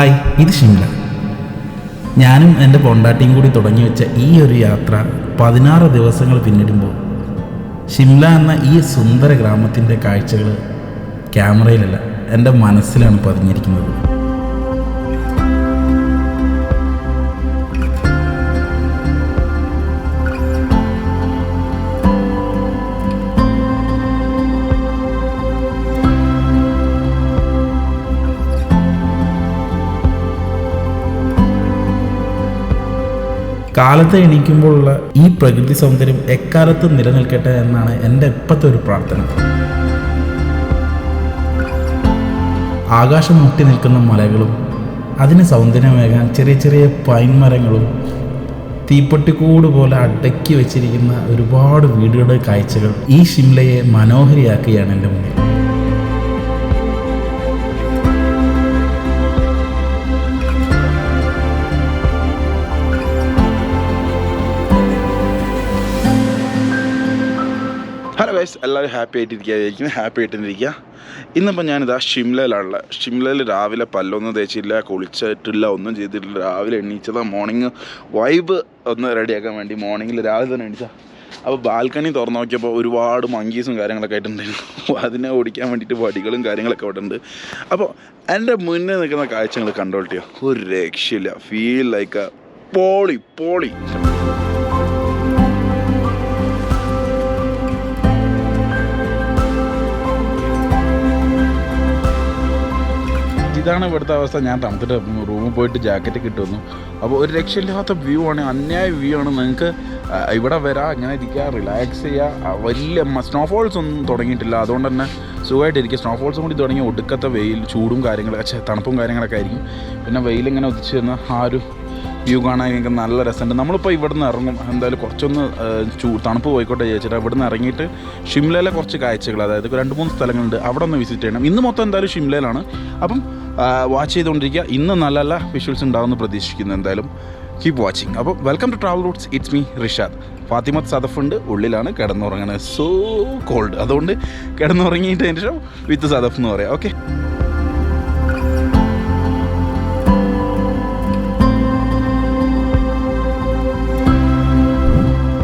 Hi, ഇത് ഷിംല. ഞാനും എൻ്റെ പൊണ്ടാട്ടിയും കൂടി തുടങ്ങി വെച്ച ഈ ഒരു യാത്ര 16 ദിവസങ്ങൾ പിന്നിടുമ്പോൾ ഷിംല എന്ന ഈ സുന്ദര ഗ്രാമത്തിൻ്റെ കാഴ്ചകൾ ക്യാമറയിലല്ല, എൻ്റെ മനസ്സിലാണ് പതിഞ്ഞിരിക്കുന്നത്. കാലത്ത് എണീക്കുമ്പോഴുള്ള ഈ പ്രകൃതി സൗന്ദര്യം എക്കാലത്തും നിലനിൽക്കട്ടെ എന്നാണ് എൻ്റെ ഇപ്പോഴത്തെ ഒരു പ്രാർത്ഥന. ആകാശം മുട്ടി നിൽക്കുന്ന മലകളും അതിന് സൗന്ദര്യമേകാൻ ചെറിയ ചെറിയ പൈൻ മരങ്ങളും തീപ്പെട്ടിക്കൂട് പോലെ അടക്കി വെച്ചിരിക്കുന്ന ഒരുപാട് വീടുകളുടെ കാഴ്ചകൾ ഈ ഷിംലയെ മനോഹരിയാക്കുകയാണ് എൻ്റെ മുന്നിൽ. ഹലോ ഗൈസ്, എല്ലാവരും ഹാപ്പി ആയിട്ടിരിക്കുക. ഇന്നിപ്പോൾ ഞാനിതാ ഷിംലയിലാണുള്ളത്. ഷിംലയിൽ രാവിലെ പല്ലൊന്നും തേച്ചില്ല, കുളിച്ചിട്ടില്ല, ഒന്നും ചെയ്തിട്ടില്ല. രാവിലെ എണീച്ചതാ. മോർണിംഗ് വൈബ് ഒന്ന് റെഡിയാക്കാൻ വേണ്ടി മോർണിംഗിൽ രാവിലെ തന്നെ എണീച്ചാൽ അപ്പോൾ ബാൽക്കണി തുറന്നു നോക്കിയപ്പോൾ ഒരുപാട് മങ്കീസും കാര്യങ്ങളൊക്കെ ആയിട്ടുണ്ടായിരുന്നു. അതിനെ ഓടിക്കാൻ വേണ്ടിയിട്ട് വടികളും കാര്യങ്ങളൊക്കെ അവിടെ ഉണ്ട്. അപ്പോൾ എൻ്റെ മുന്നേ നിൽക്കുന്ന കാഴ്ചകൾ കണ്ടോൾട്ടിയോ, ഒരു രക്ഷയില്ല. ഫീൽ ലൈക്ക് പോളി. ഇതാണ് ഇവിടുത്തെ അവസ്ഥ. ഞാൻ തണുത്തിട്ട് റൂമിൽ പോയിട്ട് ജാക്കറ്റ് കിട്ടുന്നു. അപ്പോൾ ഒരു രക്ഷയില്ലാത്ത വ്യൂ ആണ്, അന്യായ വ്യൂ ആണ്. നിങ്ങൾക്ക് ഇവിടെ വരാം, ഇങ്ങനെ ഇരിക്കുക, റിലാക്സ് ചെയ്യുക. വലിയ സ്നോഫോൾസ് ഒന്നും തുടങ്ങിയിട്ടില്ല, അതുകൊണ്ട് തന്നെ സുഖമായിട്ടിരിക്കുക. സ്നോഫോൾസും കൂടി തുടങ്ങി ഒടുക്കത്തെ വെയിൽ, ചൂടും കാര്യങ്ങളൊക്കെ, തണുപ്പും കാര്യങ്ങളൊക്കെ ആയിരിക്കും. പിന്നെ വെയിലിങ്ങനെ ഉദിച്ച് വന്ന ആ ഒരു വ്യൂ കാണാൻ എനിക്ക് നല്ല രസമുണ്ട്. നമ്മളിപ്പോൾ ഇവിടെ നിന്ന് ഇറങ്ങും, എന്തായാലും കുറച്ചൊന്ന് തണുപ്പ് പോയിക്കോട്ടെ ചോദിച്ചിട്ട് ഇവിടെ നിന്ന് ഇറങ്ങിയിട്ട് ഷിംലയിലെ കുറച്ച് കാഴ്ചകൾ, അതായത് 2-3 സ്ഥലങ്ങളുണ്ട്, അവിടെ ഒന്ന് വിസിറ്റ് ചെയ്യണം. ഇന്ന് മൊത്തം എന്തായാലും ഷിംലയിലാണ്. അപ്പം വാച്ച് ചെയ്തുകൊണ്ടിരിക്കുക. ഇന്ന് നല്ല നല്ല വിഷ്വൽസ് ഉണ്ടാകുമെന്ന് പ്രതീക്ഷിക്കുന്നു. എന്തായാലും കീപ് വാച്ചിങ്. അപ്പോൾ welcome to travel routes. It's me Rishad. Fathimath സദഫുണ്ട്, ഉള്ളിലാണ് കിടന്നുറങ്ങണത്. സോ കോൾഡ്, അതുകൊണ്ട് കിടന്നുറങ്ങിയിട്ട് ശേഷം വിത്ത് സദഫ് എന്ന് പറയാം. ഓക്കെ,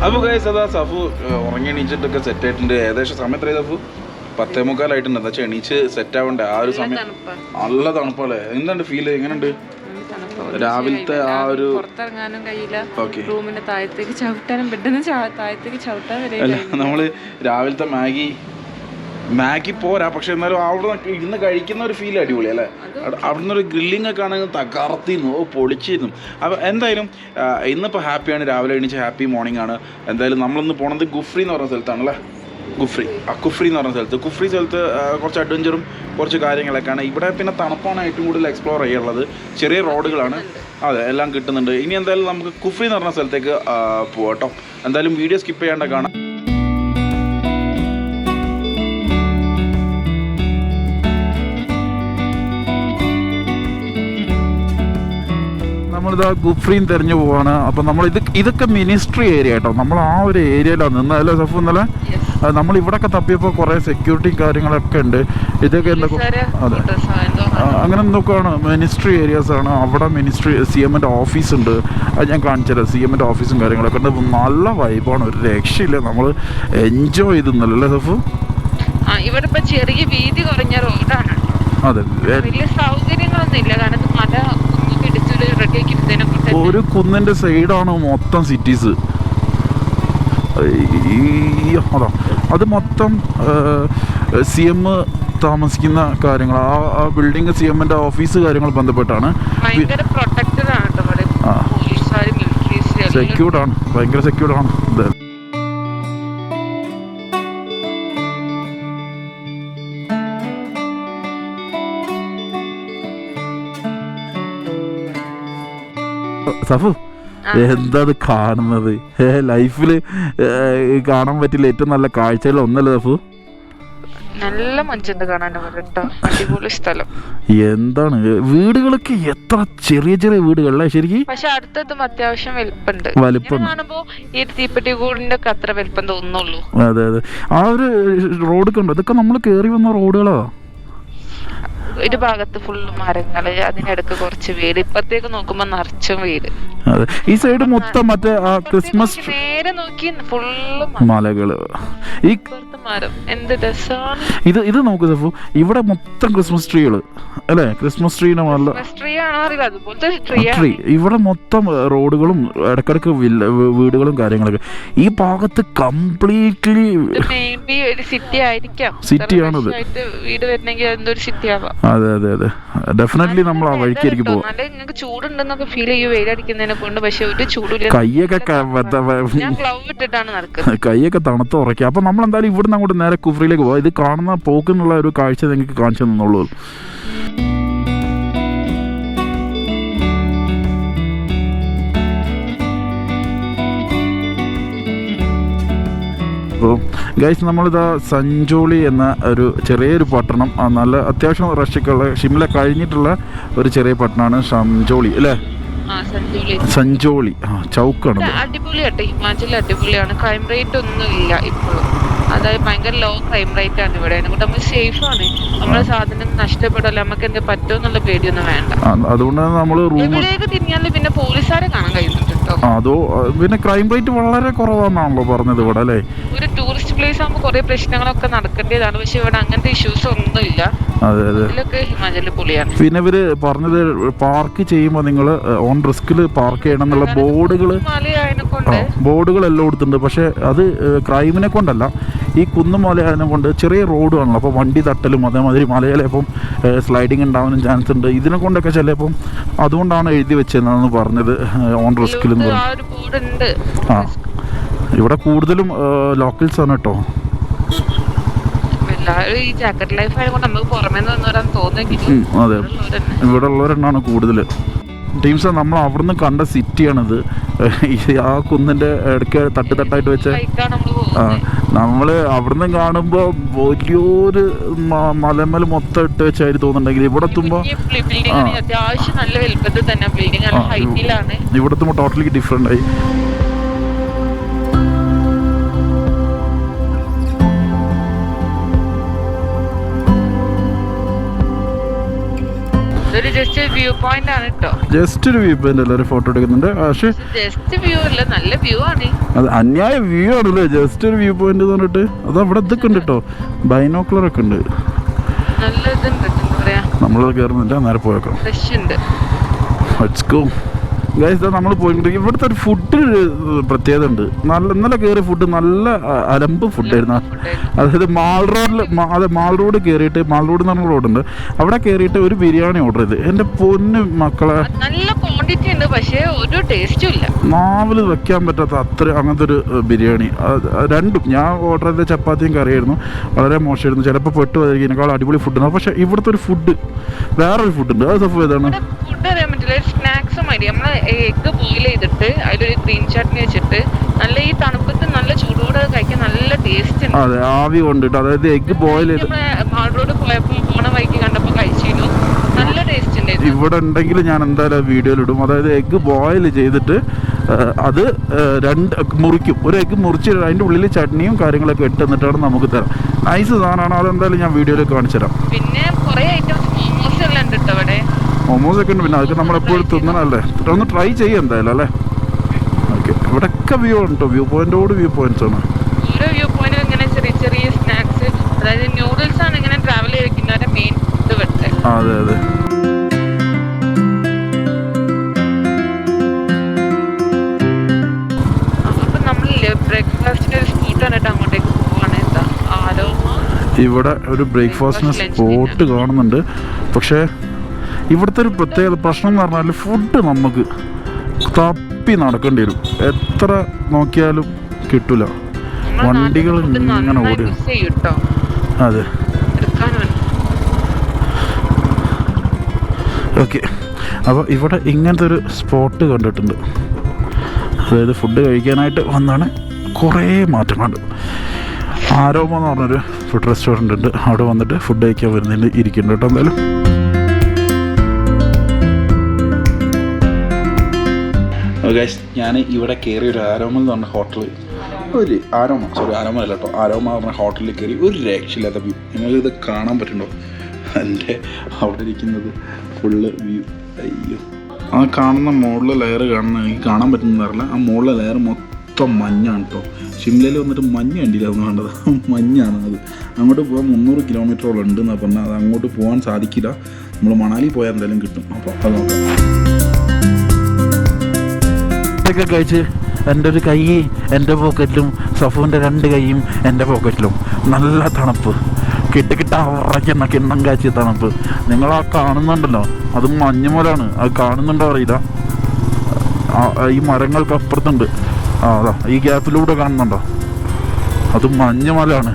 അപ്പോൾ ഗൈസ് അതാ സഫു ഉറങ്ങി എണീച്ചിട്ടൊക്കെ സെറ്റ് ആയിട്ടുണ്ട്. ഏകദേശം സമയം എത്രയായി സഫു? 10:45 എന്താ വെച്ചാൽ എണീച്ച് സെറ്റ് ആവണ്ടേ ആ ഒരു സമയം. നല്ല തണുപ്പല്ലേ? എന്തുണ്ട് ഫീൽ? എങ്ങനെയുണ്ട് രാവിലത്തെ ആ ഒരു? അല്ല, നമ്മള് രാവിലത്തെ മാഗി പോരാ, പക്ഷെ എന്നാലും അവിടെ ഇരുന്ന് കഴിക്കുന്ന ഒരു ഫീൽ അടിപൊളി അല്ലേ? അവിടെ നിന്നൊരു ഗ്രില്ലിംഗ് ഒക്കെ ആണെങ്കിൽ തകർത്തിരുന്നു, പൊളിച്ചിരുന്നു. അപ്പോൾ എന്തായാലും ഇന്നിപ്പോൾ ഹാപ്പിയാണ്. രാവിലെ എണീച്ച് ഹാപ്പി മോർണിംഗ് ആണ്. എന്തായാലും നമ്മളിന്ന് പോണത് കുഫ്രി എന്ന് പറഞ്ഞ സ്ഥലത്താണല്ലേ. കുഫ്രി എന്ന് പറഞ്ഞ സ്ഥലത്ത്. കുഫ്രി സ്ഥലത്ത് കുറച്ച് അഡ്വഞ്ചറും കുറച്ച് കാര്യങ്ങളൊക്കെയാണ്. ഇവിടെ പിന്നെ തണുപ്പാണ് ഏറ്റവും കൂടുതൽ എക്സ്പ്ലോർ ചെയ്യാനുള്ളത്. ചെറിയ റോഡുകളാണ്, അതെ, എല്ലാം കിട്ടുന്നുണ്ട്. ഇനി എന്തായാലും നമുക്ക് കുഫ്രി എന്ന് പറഞ്ഞ സ്ഥലത്തേക്ക് പോകട്ടോ. എന്തായാലും വീഡിയോ സ്കിപ്പ് ചെയ്യാണ്ട് കാണാം. നമ്മളിതാ കുഫ്രീൻ തിരഞ്ഞു പോവാണ്. അപ്പം ഇതൊക്കെ മിനിസ്ട്രി ഏരിയ കേട്ടോ. നമ്മൾ ആ ഒരു ഏരിയയിലാണ് നിന്നല്ലേ സഫു? ഇന്നലെ നമ്മൾ ഇവിടെയൊക്കെ തപ്പിയപ്പോൾ കുറേ സെക്യൂരിറ്റി കാര്യങ്ങളൊക്കെ ഉണ്ട്. ഇതൊക്കെ എന്തൊക്കെ, അതെ, അങ്ങനെ എന്തൊക്കെയാണ് മിനിസ്ട്രി ഏരിയാസ് ആണ്. അവിടെ മിനിസ്ട്രി CMൻ്റെ ഓഫീസ് ഉണ്ട്, അത് ഞാൻ കാണിച്ചത്. CMൻ്റെ ഓഫീസും കാര്യങ്ങളൊക്കെ ഉണ്ട്. നല്ല വൈബാണ്, ഒരു രക്ഷയില്ല. നമ്മൾ എൻജോയ് ചെയ്തെന്നല്ലേ സഫു? ഇവിടെ ഇപ്പൊ ചെറിയ വീതി കുറഞ്ഞ റോഡാണ്. അതെ, വലിയ സൗകര്യങ്ങളൊന്നും ഇല്ല. കാരണം ഒരു കുന്നിൻ്റെ സൈഡാണ് മൊത്തം സിറ്റീസ്. അതാ, അത് മൊത്തം CM താമസിക്കുന്ന കാര്യങ്ങൾ. ആ ബിൽഡിങ് CMൻ്റെ ഓഫീസ് കാര്യങ്ങൾ ബന്ധപ്പെട്ടാണ്. സെക്യൂർഡാണ്, ഭയങ്കര സെക്യൂർഡാണ്. സഫു, എന്താത് കാണുന്നത്? ലൈഫിൽ കാണാൻ പറ്റില്ല ഏറ്റവും നല്ല കാഴ്ചകൾ ഒന്നല്ലേ സഫു? നല്ല മഞ്ഞുണ്ട് കാണാൻ. അടിപൊളി സ്ഥലം. എന്താണ് വീടുകളൊക്കെ, എത്ര ചെറിയ ചെറിയ വീടുകളല്ലേ ശരിക്കും. പക്ഷെ അടുത്തും അത്യാവശ്യം വലിപ്പുണ്ട്. കാണുമ്പോ ഈ തീപ്പെട്ടി കൂടിന്റെ ഒക്കെ അത്ര വലിപ്പം തോന്നുള്ളൂ. അതെ, ആ ഒരു റോഡ് കണ്ടോ? ഇതൊക്കെ നമ്മൾ കേറി വന്ന റോഡുകളാ. ഒരു ഭാഗത്ത് ഫുള്ള് മരങ്ങള്, അതിനിടക്ക് കുറച്ച് വീട്, ഇപ്പത്തേക്ക് നോക്കുമ്പോ നിറച്ചും വീട്. അതെ, ഈ സൈഡ് മൊത്തം മറ്റേ ആ ക്രിസ്മസ് നേരെ നോക്കി ഫുള്ള് മലകള്. ഈ മരം എന്ത് രസമാണ്. ഇത് നോക്കൂ സഫു, ഇവിടെ മൊത്തം ക്രിസ്മസ് ട്രീകള് അല്ലേ? ക്രിസ്മസ് ട്രീനെ ട്രീ ആണോ അറിയില്ല, അതുപോലത്തെ ട്രീ. ഇവിടെ മൊത്തം റോഡുകളും ഇടക്കിടക്ക് വീടുകളും കാര്യങ്ങളൊക്കെ. ഈ ഭാഗത്ത് കംപ്ലീറ്റ്ലി ഒരു സിറ്റി ആയിരിക്കാം. സിറ്റിയാണത്. വീട് വരണമെങ്കിൽ എന്തൊരു സിറ്റി ആവാം. അതെ അതെ അതെ, ഡെഫിനറ്റ്ലി നമ്മൾ ആ വഴിക്കായിരിക്കും പോവാം. നല്ല നിങ്ങൾക്ക് ചൂടുണ്ടെന്നൊക്കെ ഫീൽ ചെയ്യും വെയിലടിക്കുന്നതിനെ കൊണ്ട്, പക്ഷെ ഒരു ചൂടില്ല. കൈയൊക്കെ ഞാൻ ഗ്ലൗ ഇട്ടിട്ടാണ് നടക്കുന്നത്. കൈയൊക്കെ തണുത്ത് ഉറക്കുക. അപ്പൊ നമ്മൾ എന്തായാലും ഇവിടുന്ന് അങ്ങോട്ട് നേരെ കുഫ്രിയിലേക്ക് പോവാം. ഇത് കാണുന്ന പോക്കെന്നുള്ള ഒരു കാഴ്ച നിങ്ങൾക്ക് കാണിച്ചു തന്നുള്ളൂ. അപ്പോൾ ഗൈസ്, നമ്മളിതാ സഞ്ജോളി എന്ന ഒരു ചെറിയൊരു പട്ടണം, നല്ല അത്യാവശ്യം റഷൊക്കെയുള്ള ഷിംല കഴിഞ്ഞിട്ടുള്ള ഒരു ചെറിയ പട്ടണമാണ് സഞ്ജോളി അല്ലേ? സഞ്ജോളി ചൗക്കാണ്. അടിപൊളിയാട്ടെ, ഹിമാചൽ അടിപൊളിയാണ്. ക്രൈം റേറ്റ് ഒന്നും ഇല്ല ഇപ്പോഴും. അതായത് ഭയങ്കര ലോ ക്രൈം റേറ്റ് ആണ് ഇവിടെ. അതുകൊണ്ട് നമ്മൾ സേഫ് ആണ്. നമ്മളെ സാധനം നഷ്ടപ്പെടല്ലോ, നമുക്ക് എന്ത് പറ്റുമോ എന്നുള്ള പേടിയൊന്നും വേണ്ട. അതുകൊണ്ടാണ് നമ്മൾ എവിടേക്ക് തിരിഞ്ഞാലും പിന്നെ പോലീസുകാരെ കാണാൻ കഴിയുന്നുണ്ട് കേട്ടോ. അതോ പിന്നെ ക്രൈം റേറ്റ് വളരെ കുറവാണെന്നാണല്ലോ പറഞ്ഞത് ഇവിടെ അല്ലേ? ഒരു ടൂറിസ്റ്റ് പ്ലേസ് ആകുമ്പോൾ കുറെ പ്രശ്നങ്ങളൊക്കെ നടക്കേണ്ടതാണ്, പക്ഷെ ഇവിടെ അങ്ങനത്തെ ഇഷ്യൂസ് ഒന്നും ഇല്ല. അതെ അതെ, ഇതിലൊക്കെ ഹിമാചലിൽ പൊളിയാണ്. പിന്നെ ഇവര് പറഞ്ഞത് പാർക്ക് ചെയ്യുമ്പോൾ നിങ്ങൾ ഓൺ റിസ്കിൽ പാർക്ക് ചെയ്യണം എന്നുള്ള ബോർഡുകൾ എല്ലാം കൊടുത്തിട്ടുണ്ട്. പക്ഷെ അത് ക്രൈമിനെ കൊണ്ടല്ല, ഈ കുന്നുമല കൊണ്ട് ചെറിയ റോഡുമാണല്ലോ, അപ്പോൾ വണ്ടി തട്ടലും അതേമാതിരി മലയിലിപ്പം സ്ലൈഡിങ് ഉണ്ടാവാനും ചാൻസ് ഉണ്ട്. ഇതിനെ കൊണ്ടൊക്കെ ചിലപ്പം അതുകൊണ്ടാണ് എഴുതി വെച്ചതെന്നാണ് പറഞ്ഞത്, ഓൺ റിസ്കിൽ എന്ന് പറഞ്ഞു. ആ, ഇവിടെ കൂടുതലും ലോക്കൽസ് ആണ് കേട്ടോ. ഈ ജാക്കറ്റ് ലൈഫ് ആയതുകൊണ്ട് നമുക്ക് പുറമേ വന്നവരാൻ തോന്നുമെങ്കിലും അതെ, ഇവിടെ ഉള്ളവരെണ്ണാണ് കൂടുതൽ. ടീംസ് നമ്മൾ അവിടുന്ന് കണ്ട സിറ്റിയാണിത്. ആ കുന്നിൻ്റെ ഇടയ്ക്ക് തട്ടായിട്ട് വെച്ച നമ്മൾ അവിടുന്ന് കാണുമ്പോൾ വലിയൊരു മലമൽ മൊത്തം ഇട്ട് വെച്ചായിട്ട് തോന്നുന്നുണ്ടെങ്കിൽ ഇവിടെ എത്തുമ്പോൾ ഇവിടെ എത്തുമ്പോൾ ടോട്ടലി ഡിഫറെൻ്റ് ആയി. ജസ്റ്റ് ഒരു വ്യൂ പോയിന്റ് എല്ലാവരും ഫോട്ടോ എടുക്കുന്നുണ്ട്. പക്ഷേ ജസ്റ്റ് വ്യൂ അല്ല, നല്ല വ്യൂ ആണ്. അത് അന്യായ വ്യൂ ആണല്ലേ, ജസ്റ്റ് ഒരു വ്യൂ പോയിന്റ് എന്ന് പറഞ്ഞിട്ട്. അത് അവിടെ ഇതൊക്കെ ഉണ്ട് കേട്ടോ, ബൈനോക്കുലർ ഒക്കെ ഉണ്ട്. നല്ല ഇതുണ്ട്, എന്താ പറയാ, നമ്മളത് കയറുന്നില്ല, നേരെ പോയേക്കാം. Let's go guys. നമ്മൾ പോയിട്ടുണ്ടെങ്കിൽ ഇവിടുത്തെ ഒരു ഫുഡ് പ്രത്യേകത ഉണ്ട്. ഇന്നലെ കയറിയ ഫുഡ് നല്ല അലമ്പ് ഫുഡായിരുന്നു. അതായത് മാൾ റോഡ് കയറിയിട്ട്, മാൾ റോഡ് എന്ന് പറഞ്ഞ റോഡുണ്ട്, അവിടെ കയറിയിട്ട് ഒരു ബിരിയാണി ഓർഡർ ചെയ്ത്, എൻ്റെ പൊന്ന് മക്കളെ, നല്ല ക്വാണ്ടിറ്റി ഉണ്ട്, പക്ഷേ ഒരു ടേസ്റ്റും ഇല്ല. നാവിൽ വെക്കാൻ പറ്റാത്ത അത്ര അങ്ങനത്തെ ഒരു ബിരിയാണി. രണ്ടും ഞാൻ ഓർഡർ ചെയ്ത ചപ്പാത്തിയും കറിയായിരുന്നു, വളരെ മോശമായിരുന്നു. ചിലപ്പോൾ പെട്ട് വരികതിനേക്കാൾ അടിപൊളി ഫുഡാണ്. പക്ഷേ ഇവിടുത്തെ ഒരു ഫുഡ് വേറൊരു ഫുഡുണ്ട്. അത് സഫു ഏതാണ്? ഫുഡ് അറിയാൻ പറ്റില്ല, സ്നാക്സ് മതി. നമ്മൾ എഗ്ഗ് ബോയിൽ ചെയ്തിട്ട് അതിലൊരു ഗ്രീൻ ചട്നി വെച്ചിട്ട് നല്ല ഈ തണുപ്പത്ത് നല്ല ചൂടോടെ കഴിക്കാൻ നല്ല ടേസ്റ്റ് ഉണ്ട്. അതെ, ആവി കൊണ്ടിട്ട്, അതായത് എഗ്ഗ് ബോയിൽ ചെയ്ത് മാൾ റോഡ് പോയപ്പോൾ പോണ വഴിക്ക് കണ്ടപ്പോൾ കഴിച്ചിരുന്നു, നല്ല ടേസ്റ്റ് ഉണ്ട്. ഇവിടെ ഉണ്ടെങ്കിൽ ഞാൻ എന്തായാലും വീഡിയോയിൽ ഇടും. അതായത് എഗ്ഗ് ബോയിൽ ചെയ്തിട്ട് അത് മുറിക്കും. ഒരു എഗ്ഗ് മുറിച്ച് അതിൻ്റെ ഉള്ളിൽ ചട്നിയും കാര്യങ്ങളൊക്കെ ഇട്ട് എന്നിട്ടാണ് നമുക്ക് തരാം. നൈസ് സാധനമാണ്, അതെന്തായാലും ഞാൻ വീഡിയോയിൽ കാണിച്ചു തരാം. പിന്നെ കുറേ ഐറ്റംസ് മോമോസ് എല്ലാം ഉണ്ട് കേട്ടോ ഇവിടെ. മോമോസ് ഒക്കെ ഉണ്ട്, പിന്നെ അതൊക്കെ നമ്മളെപ്പോഴും തിന്നണല്ലേ. ഒന്ന് ട്രൈ ചെയ്യാം എന്തായാലും അല്ലേ? ഓക്കെ, ഇവിടെയൊക്കെ വ്യൂ ഉണ്ട് കേട്ടോ, വ്യൂ പോയിന്റോട് വ്യൂ പോയിന്റ്സ് ആണ്. ഓരോ വ്യൂ പോയിന്റിൽ ഇങ്ങനെ ചെറിയ ചെറിയ സ്നാക്സ്, അതായത് നൂഡിൽസ് ആണ് ഇങ്ങനെ ട്രാവൽ ചെയ്തിരിക്കുന്നവരെ മെയിൻ ഇത് വെട്ടെ. അതെ അതെ, അപ്പം നമ്മളില്ലേ ബ്രേക്ക്ഫാസ്റ്റിന്റെ ഒരു സ്പോട്ട് കണ്ടിട്ട് അങ്ങോട്ടേക്ക് പോവാണ്. എന്താ ആരോമ, ഇവിടെ ഒരു ബ്രേക്ക്ഫാസ്റ്റിന് സ്പോട്ട് കാണുന്നുണ്ട്. പക്ഷേ ഇവിടുത്തെ ഒരു പ്രത്യേക പ്രശ്നം എന്ന് പറഞ്ഞാൽ ഫുഡ് നമുക്ക് തപ്പി നടക്കേണ്ടി വരും. എത്ര നോക്കിയാലും കിട്ടില്ല, വണ്ടികൾ ഇങ്ങനെ ഓടി. അതെ, ഓക്കെ. അപ്പോൾ ഇവിടെ ഇങ്ങനത്തെ ഒരു സ്പോട്ട് കണ്ടിട്ടുണ്ട്. അതായത് ഫുഡ് കഴിക്കാനായിട്ട് വന്നാണ്. കുറേ മാറ്റങ്ങളുണ്ട്. ആരോമ എന്ന് പറഞ്ഞൊരു ഫുഡ് റെസ്റ്റോറൻ്റ് ഉണ്ട്, അവിടെ വന്നിട്ട് ഫുഡ് കഴിക്കാൻ വരുന്നതിന് ഇരിക്കുന്നുണ്ട് കേട്ടോ. എന്തായാലും ഗൈസ്, ഞാൻ ഇവിടെ കയറി ഒരു ആരോമ എന്ന് പറഞ്ഞ ഹോട്ടൽ, ആരോമ അല്ല കേട്ടോ, ആരോമ എന്ന് പറഞ്ഞ ഹോട്ടലിൽ കയറി ഒരു രക്ഷയില്ലാത്ത വ്യൂ. നിങ്ങളിത് കാണാൻ പറ്റുന്നുണ്ടോ? എൻ്റെ അവിടെ ഇരിക്കുന്നത് ഫുള്ള് വ്യൂ. അയ്യോ, ആ കാണുന്ന മുകളിലെ ലെയർ കാണുന്ന എനിക്ക് കാണാൻ പറ്റുന്നതല്ല. ആ മുകളിലെ ലെയർ മൊത്തം മഞ്ഞാണ് കേട്ടോ. ഷിംലയിൽ വന്നിട്ട് മഞ്ഞ് കണ്ടില്ല അതൊന്നും കണ്ടത്, മഞ്ഞാണ് അത്. അങ്ങോട്ട് പോകാൻ 300 കിലോമീറ്ററോളം ഉണ്ടെന്നാണ് പറഞ്ഞാൽ. അത് അങ്ങോട്ട് പോകാൻ സാധിക്കില്ല. നമ്മൾ മണാലി പോയാൽ എന്തായാലും കിട്ടും. അപ്പോൾ അത് നോക്കാം. ഇതൊക്കെ കഴിച്ച് എൻ്റെ ഒരു കൈ എൻ്റെ പോക്കറ്റിലും സഫുവിൻ്റെ 2 കൈയും എൻ്റെ പോക്കറ്റിലും. നല്ല തണുപ്പ്, കിട്ട ഉറയ്ക്കുന്ന കിണ്ണം കാച്ചിയ തണുപ്പ്. നിങ്ങൾ ആ കാണുന്നുണ്ടല്ലോ, അത് മഞ്ഞുമലാണ്. അത് കാണുന്നുണ്ടോ അറിയില്ല. ഈ മരങ്ങൾക്ക് അപ്പുറത്തുണ്ട്. അതാ ഈ ഗ്യാപ്പിലൂടെ കാണുന്നുണ്ടോ, അത് മഞ്ഞുമലാണ്.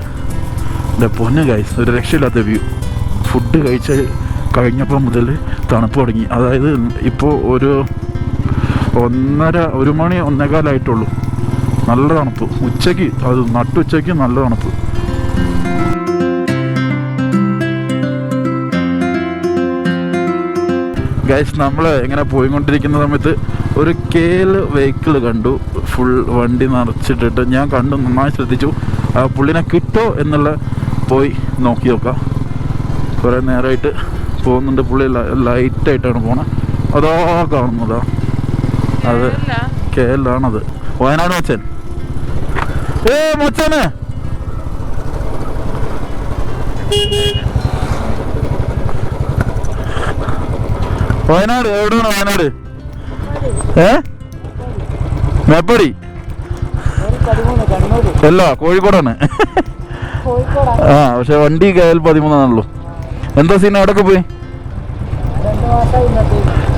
എൻ്റെ പൊന്ന് ഗൈസ്, ഒരു രക്ഷയില്ലാത്ത വ്യൂ. ഫുഡ് കഴിഞ്ഞപ്പോൾ മുതൽ തണുപ്പ് തുടങ്ങി. അതായത് ഇപ്പോൾ ഒരു 1 മണി 1:15 നല്ല തണുപ്പ്. ഉച്ചയ്ക്ക്, അത് നട്ടുച്ചയ്ക്ക് നല്ല തണുപ്പ്. ഗൈസ്, നമ്മൾ ഇങ്ങനെ പോയിക്കൊണ്ടിരിക്കുന്ന സമയത്ത് ഒരു KL വെഹിക്കിൾ കണ്ടു. ഫുൾ വണ്ടി നിറച്ചിട്ടിട്ട് ഞാൻ കണ്ടു, നന്നായി ശ്രദ്ധിച്ചു. ആ പുള്ളിനെ കിട്ടോ എന്നുള്ള പോയി നോക്കി നോക്കാം. കുറേ നേരമായിട്ട് പോകുന്നുണ്ട്. പുള്ളി ലൈറ്റായിട്ടാണ് പോണത്. അതോ കാണുന്നതാ, അത് KL ആണത്. വയനാട് മച്ചൻ. മച്ചന് വയനാട് എവിടെയാണ്? വയനാട് മേപ്പടി അല്ല, കോഴിക്കോടാണ്. ആ, പക്ഷെ വണ്ടി KL 13 എന്താ സീൻ? എവിടെയൊക്കെ പോയി?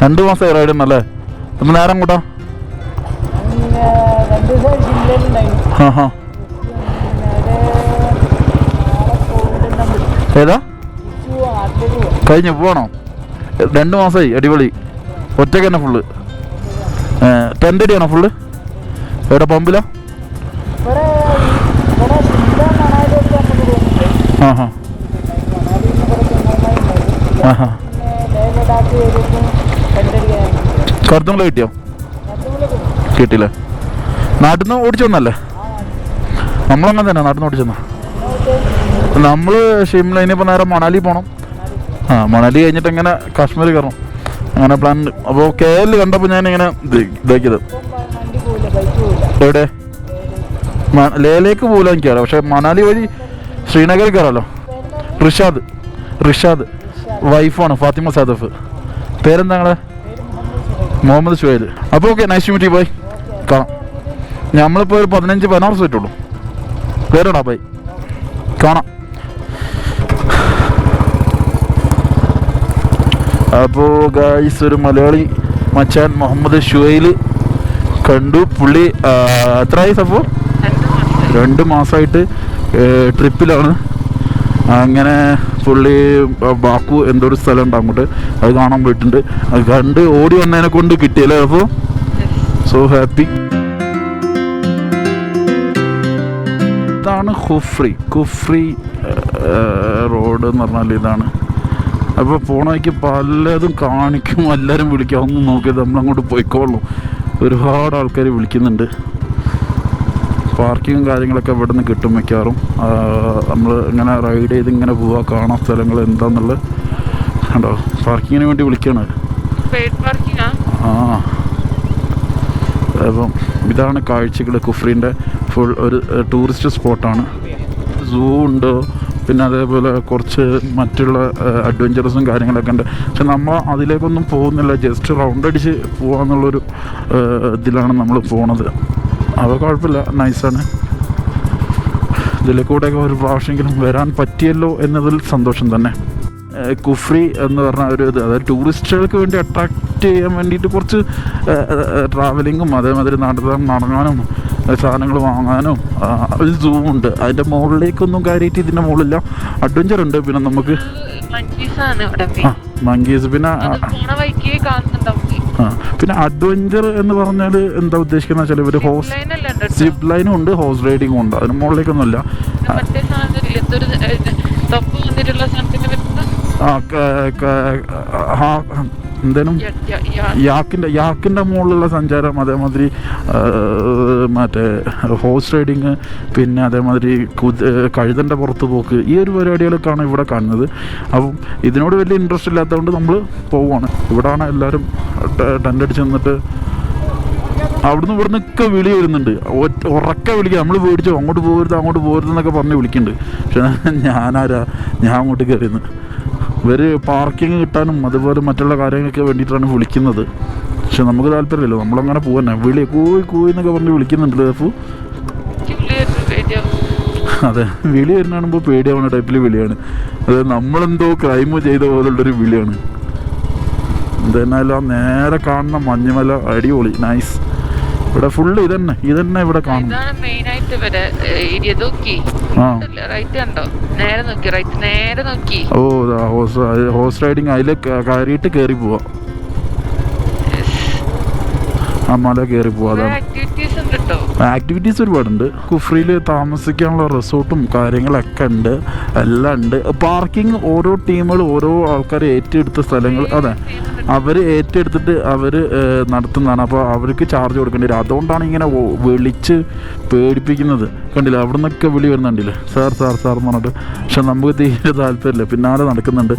2 മാസമായി റൈഡുന്നല്ലേ? ഒന്ന് നേരം കൂട്ടാ. ഏതാ കഴിഞ്ഞു പോകണോ? 2 മാസമായി. അടിപൊളി. ഒറ്റയ്ക്ക് തന്നെ ഫുള്ള്. Tent അടിയാണോ full? എവിടെ പമ്പിലാ? കറുത്തുമ്പള കിട്ടിയോ? കിട്ടിയില്ലേ? നാട്ടിൽ നിന്ന് ഓടിച്ചു വന്നല്ലേ? നമ്മളങ്ങനെ തന്നെ നാട്ടിൽ നിന്ന് ഓടിച്ചു വന്ന. നമ്മൾ ഷിംല ഇനിയിപ്പോൾ നേരെ മണാലി പോകണം. മണാലി കഴിഞ്ഞിട്ട് എങ്ങനെ കാശ്മീർ കയറണം, അങ്ങനെ പ്ലാൻ ഉണ്ട്. അപ്പോൾ KL കണ്ടപ്പോൾ ഞാനിങ്ങനെ ഇതാക്കിയത്. എവിടെ? ലേയിലേക്ക് പോകില്ല എനിക്കറിയാം, പക്ഷെ മണാലി വഴി ശ്രീനഗറിൽ കയറാമല്ലോ. റിഷാദ് വൈഫാണ് ഫാത്തിമ സാദഫ്. പേരെന്താ നിങ്ങളെ? മുഹമ്മദ് ഷുഹൈൽ. അപ്പോൾ okay, nice to meet you. Bye. കാണാം. നമ്മളിപ്പോൾ ഒരു 15-16 ദിവസം ആയിട്ടുള്ളൂ. പേരാടാ ബൈ. കാണാം. അപ്പോൾ ഗായ്സ്, ഒരു മലയാളി മച്ചാൻ മുഹമ്മദ് ഷുഹൈൽ കണ്ടു. പുള്ളി എത്രയായി സഫോ? 2 മാസമായിട്ട് ട്രിപ്പിലാണ്. അങ്ങനെ പുള്ളി ബാക്കു എന്തോ ഒരു സ്ഥലം ഉണ്ട് അങ്ങോട്ട്, അത് കാണാൻ പോയിട്ടുണ്ട്. അത് കണ്ട് ഓടി വന്നതിനെ കൊണ്ട് കിട്ടിയല്ലേ? അപ്പോൾ സോ ഹാപ്പി. ഇതാണ് കുഫ്രി റോഡ് എന്ന് പറഞ്ഞാൽ ഇതാണ്. അപ്പോൾ പോണ വഴിക്ക് പലതും കാണിക്കും, എല്ലാവരും വിളിക്കാം. ഒന്നും നോക്കിയത് നമ്മളങ്ങോട്ട് പോയിക്കോളും. ഒരുപാട് ആൾക്കാർ വിളിക്കുന്നുണ്ട്. പാർക്കിങ്ങും കാര്യങ്ങളൊക്കെ ഇവിടെ നിന്ന് കിട്ടും മിക്കവാറും. നമ്മൾ ഇങ്ങനെ റൈഡ് ചെയ്ത് ഇങ്ങനെ പോവുക, കാണാൻ സ്ഥലങ്ങൾ എന്താണെന്നുള്ളത് കണ്ടോ. പാർക്കിങ്ങിന് വേണ്ടി വിളിക്കുകയാണ്. അപ്പം ഇതാണ് കാഴ്ചകൾ. കുഫ്രീൻ്റെ ഫുൾ ഒരു ടൂറിസ്റ്റ് സ്പോട്ടാണ്. സൂ ഉണ്ട്, പിന്നെ അതേപോലെ കുറച്ച് മറ്റുള്ള അഡ്വഞ്ചറസും കാര്യങ്ങളൊക്കെ ഉണ്ട്. പക്ഷെ നമ്മൾ അതിലേക്കൊന്നും പോകുന്നില്ല, ജസ്റ്റ് റൗണ്ട് അടിച്ച് പോകാമെന്നുള്ളൊരു ഇതിലാണ് നമ്മൾ പോണത്. അത് കുഴപ്പമില്ല, നൈസാണ്. ഇതിലെ കൂടെയൊക്കെ ഒരു പ്രാവശ്യമെങ്കിലും വരാൻ പറ്റിയല്ലോ എന്നതിൽ സന്തോഷം തന്നെ. കുഫ്രി എന്ന് പറഞ്ഞ ഒരു ഇത്, അതായത് ടൂറിസ്റ്റുകൾക്ക് വേണ്ടി അട്രാക്റ്റ് ചെയ്യാൻ വേണ്ടിയിട്ട് കുറച്ച് ട്രാവലിങ്ങും അതേമാതിരി നടങ്ങാനും സാധനങ്ങൾ വാങ്ങാനും ഒരു സൂ ഉണ്ട്. അതിൻ്റെ മുകളിലേക്കൊന്നും കാര്യമായിട്ട് ഇതിൻ്റെ മുകളിലില്ല. അഡ്വഞ്ചർ ഉണ്ട്. പിന്നെ നമുക്ക് മങ്കീസ്, പിന്നെ അഡ്വഞ്ചർ എന്ന് പറഞ്ഞാൽ എന്താ ഉദ്ദേശിക്കുന്ന വെച്ചാൽ ഇവർ സിപ്പ് ലൈനും ഉണ്ട്, ഹോഴ്സ് റൈഡിങ്ങും ഉണ്ട്. അതിന് മുകളിലേക്കൊന്നുമില്ല. എന്തേനും യാക്കിൻ്റെ മുകളിലുള്ള സഞ്ചാരം, അതേമാതിരി മറ്റേ ഹോഴ്സ് റൈഡിങ്, പിന്നെ അതേമാതിരി കഴുതൻ്റെ പുറത്ത് പോക്ക്, ഈ ഒരു പരിപാടികളൊക്കെയാണ് ഇവിടെ കാണുന്നത്. അപ്പം ഇതിനോട് വലിയ ഇൻട്രസ്റ്റ് ഇല്ലാത്തതുകൊണ്ട് നമ്മൾ പോവുകയാണ്. ഇവിടെയാണ് എല്ലാവരും ടെൻ്റ് അടിച്ച് നിന്നിട്ട് അവിടുന്ന് ഇവിടുന്നൊക്കെ വിളി വരുന്നുണ്ട്. ഉറക്കെ വിളിക്കുക, നമ്മൾ പേടിച്ചോ അങ്ങോട്ട് പോകരുത് എന്നൊക്കെ പറഞ്ഞ് വിളിക്കുന്നുണ്ട്. പക്ഷെ ഞാൻ അങ്ങോട്ട് കയറിയെന്ന്. ഇവർ പാർക്കിങ് കിട്ടാനും അതുപോലെ മറ്റുള്ള കാര്യങ്ങൾക്ക് വേണ്ടിയിട്ടാണ് വിളിക്കുന്നത്. പക്ഷെ നമുക്ക് താല്പര്യമില്ലല്ലോ, നമ്മളങ്ങനെ പോകാൻ വിളി കൂയി എന്നൊക്കെ പറഞ്ഞ് വിളിക്കുന്നുണ്ട്. അപ്പോൾ അതെ, വിളി വരുന്നാകുമ്പോൾ പേടിയാവുന്ന ടൈപ്പിൽ വിളിയാണ്. അത് നമ്മളെന്തോ ക്രൈം ചെയ്ത പോലുള്ളൊരു വിളിയാണ്. എന്തായാലും നേരെ കാണുന്ന മഞ്ഞുമല അടിപൊളി, നൈസ്. ഇവിടെ ഫുള്ള് ഇതന്നെ ഇവിടെ കാണും. ഓ ഹോഴ്സ് റൈഡിങ്, അതിൽ കയറിയിട്ട് കയറി പോവാ, ആ മല കയറി പോവാ. അതാണ് ആക്ടിവിറ്റീസ് ഒരുപാടുണ്ട്. കുഫ്രിയിൽ താമസിക്കാനുള്ള റിസോർട്ടും കാര്യങ്ങളൊക്കെ ഉണ്ട്, എല്ലാം ഉണ്ട്. പാർക്കിംഗ് ഓരോ ടീമുകൾ ഓരോ ആൾക്കാർ ഏറ്റെടുത്ത സ്ഥലങ്ങൾ, അതെ അവർ ഏറ്റെടുത്തിട്ട് അവർ നടത്തുന്നതാണ്. അപ്പോൾ അവർക്ക് ചാർജ് കൊടുക്കേണ്ടി വരും. അതുകൊണ്ടാണ് ഇങ്ങനെ വിളിച്ച് പേടിപ്പിക്കുന്നത്. കണ്ടില്ല, അവിടെ നിന്നൊക്കെ വിളി വരുന്നുണ്ടല്ലേ, സാർ എന്ന് പറഞ്ഞിട്ട്. പക്ഷെ നമുക്ക് തീരെ താല്പര്യമില്ല, പിന്നാലെ നടക്കുന്നുണ്ട്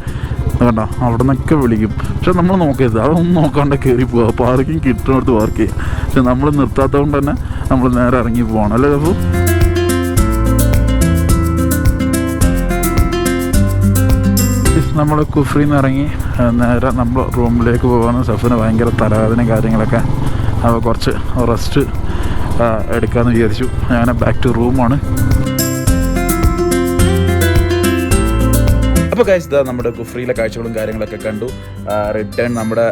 കണ്ട, അവിടെ നിന്നൊക്കെ വിളിക്കും. പക്ഷെ നമ്മൾ നോക്കരുത്, അതൊന്നും നോക്കാണ്ട് കയറി പോവുക. പാർക്കിംഗ് കിട്ടുന്നിടത്ത് പാർക്ക് ചെയ്യുക. പക്ഷെ നമ്മൾ നിർത്താത്തത് കൊണ്ട് തന്നെ നമ്മൾ നേരെ ഇറങ്ങി പോവാണ് അല്ലേ. അപ്പോൾ നമ്മൾ കുഫ്രിയിൽ നിന്ന് ഇറങ്ങി നേരെ നമ്മൾ റൂമിലേക്ക് പോകാൻ. സഫിന് ഭയങ്കര തലവേദനയും കാര്യങ്ങളൊക്കെ, അപ്പോൾ കുറച്ച് റെസ്റ്റ് എടുക്കാമെന്ന് വിചാരിച്ചു. അങ്ങനെ ബാക്ക് ടു റൂമാണ്. അപ്പോൾ ഗൈസ്, ഇതാ നമ്മുടെ കുഫ്രിയിലെ കാഴ്ചകളും കാര്യങ്ങളൊക്കെ കണ്ടു. റിട്ടേൺ നമ്മുടെ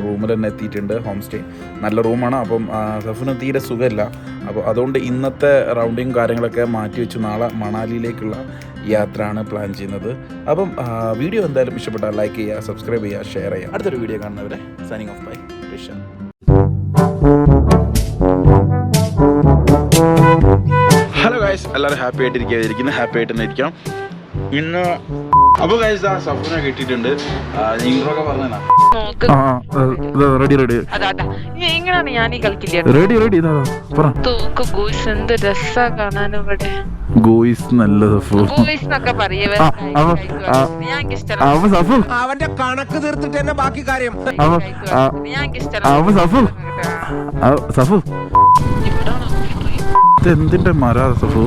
റൂമിൽ തന്നെ എത്തിയിട്ടുണ്ട്. ഹോം സ്റ്റേ നല്ല റൂമാണ്. അപ്പം സഫിന് തീരെ സുഖമില്ല. അപ്പോൾ അതുകൊണ്ട് ഇന്നത്തെ റൗണ്ടിങ് കാര്യങ്ങളൊക്കെ മാറ്റി വെച്ചു. നാളെ മണാലിയിലേക്കുള്ള യാത്രയാണ് പ്ലാൻ ചെയ്യുന്നത്. അപ്പം വീഡിയോ എന്തായാലും ഇഷ്ടപ്പെട്ടാൽ ലൈക്ക് ചെയ്യുക, സബ്സ്ക്രൈബ് ചെയ്യുക, ഷെയർ ചെയ്യുക. അടുത്തൊരു വീഡിയോ കാണുന്നവരെ signing off bye Risha. Hello guys, എല്ലാവരും ഹാപ്പി ആയിട്ടിരിക്കുന്നത്, ഹാപ്പി ആയിട്ട് തന്നെ ഇരിക്കാം. ഇന്ന് അപ്പോൾ ഗൈസ് ആ സഫിനെ കിട്ടിയിട്ടുണ്ട്. നിങ്ങളൊക്കെ പറഞ്ഞാ റെഡി ഗോയിസ് നല്ല അവന്റെ കണക്ക് തീർത്തിട്ട് തന്നെ ബാക്കി കാര്യം. എന്തിന്റെ മരാ സഫു?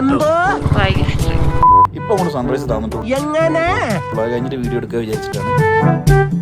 എന്തോ ഇപ്പൊ സൺറൈസ് താന്നിട്ടു. എങ്ങനെ കഴിഞ്ഞിട്ട് വീഡിയോ എടുക്കാൻ വിചാരിച്ചിട്ടാണ്.